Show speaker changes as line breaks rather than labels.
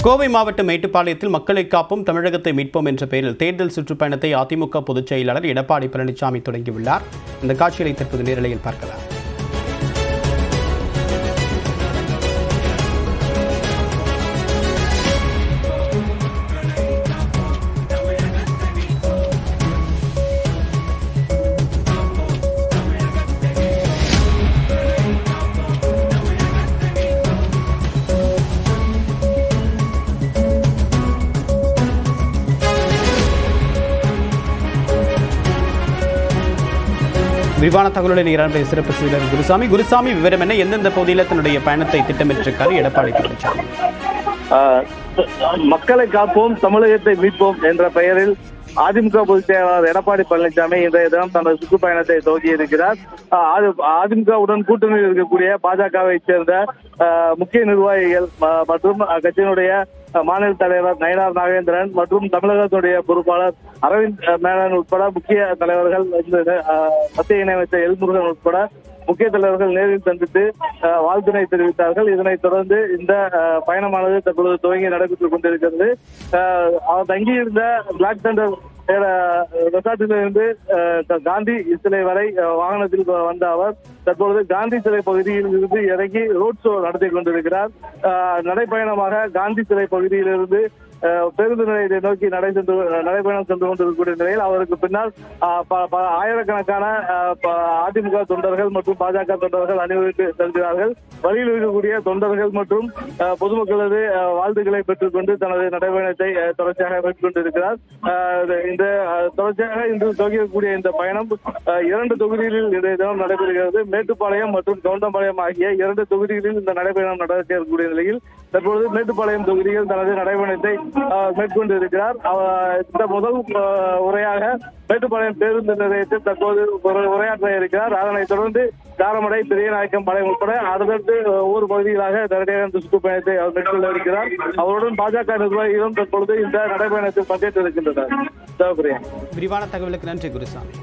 கோவை மாவட்டம் மேட்டுப்பாளையத்தில் மக்களை காப்போம் தமிழகத்தை மீட்போம் என்ற பெயரில் தேர்தல் சுற்றுப்பயணத்தை அதிமுக பொதுச் செயலாளர் எடப்பாடி பழனிசாமி தொடங்கியுள்ளார். இந்த காட்சிகளை தற்போது நேரலையில் பார்க்கலாம். விரிவான தகவலுடன் ஈரானுடைய சிறப்பு செய்தியாளர் குருசாமி விவரம் என்ன? எந்தெந்த பகுதியில் தன்னுடைய பயணத்தை திட்டமிட்டிருக்காரு எடப்பாடி பழனிசாமி?
மக்களை காப்போம் தமிழகத்தை மீட்போம் என்ற பெயரில் அதிமுக பொதுச் செயலாளர் எடப்பாடி பழனிசாமி இன்றைய தினம் தனது சுற்றுப்பயணத்தை துவங்கி இருக்கிறார். அதிமுகவுடன் கூட்டணியில் இருக்கக்கூடிய பாஜகவை சேர்ந்த முக்கிய நிர்வாகிகள் மற்றும் கட்சியினுடைய மாநில தலைவர் நயினார் நாகேந்திரன் மற்றும் தமிழகத்துடைய பொறுப்பாளர் அரவிந்த் மேனன் உட்பட முக்கிய தலைவர்கள், மத்திய இணையமைச்சர் எல்முருகன் உட்பட முக்கிய தலைவர்கள் நேரில் சந்தித்து வாழ்த்தினை தெரிவித்தார்கள். இதனைத் தொடர்ந்து இந்த பயணமானது தற்பொழுது துவங்கி நடைபெற்றுக் கொண்டிருக்கிறது. அவர் தங்கியிருந்த பிளாக் தண்டர் ரெசார்ட்டிலிருந்து காந்தி சிலை வரை வாகனத்தில் வந்த அவர் தற்பொழுது காந்தி சிலை பகுதியில் இருந்து இறங்கி ரோட் ஷோ நடத்தி கொண்டிருக்கிறார். நடைப்பயணமாக காந்தி சிலை பகுதியிலிருந்து பேருந்து நிலையத்தை நோக்கி நடைபயணம் சென்று கொண்டிருக்கக்கூடிய நிலையில் அவருக்கு பின்னால் ஆயிரக்கணக்கான அதிமுக தொண்டர்கள் மற்றும் பாஜக தொண்டர்கள் அணிவகுத்து செல்கிறார்கள். வழியில் இருக்கக்கூடிய தொண்டர்கள் மற்றும் பொதுமக்களது வாழ்த்துக்களை பெற்றுக் கொண்டு தனது நடைபயணத்தை தொடர்ச்சியாக மேற்கொண்டிருக்கிறார். இந்த தொடர்ச்சியாக இன்று துவங்கக்கூடிய இந்த பயணம் 2 தொகுதிகளில் இன்றைய தினம் நடைபெறுகிறது. மேட்டுப்பாளையம் மற்றும் கவுண்டம்பாளையம் ஆகிய 2 தொகுதிகளில் இந்த நடைபயணம் நடக்கக்கூடிய நிலையில் தற்பொழுது மேட்டுப்பாளையம் தொகுதியில் தனது நடைபயணத்தை மேற்கொண்டு இருக்கிறார். இந்த முதல் உரையாக மேட்டுப்பாளையம் பேருந்து நிலையத்தில் தற்போது உரையாற்ற இருக்கிறார். அதனைத் தொடர்ந்து காரமடை, பெரியநாயக்கம் பாளையம் உட்பட அடுத்தடுத்து ஒவ்வொரு பகுதிகளாக நேரடியாக இந்த சுற்றுப்பயணத்தை அவர் மேற்கொள்ள இருக்கிறார். அவருடன் பாஜக நிர்வாகிகளும் தற்பொழுது இந்த நடைபயணத்தில் பங்கேற்று இருக்கின்றனர்.
விரிவான தகவலுக்கு நன்றி குருசாமி.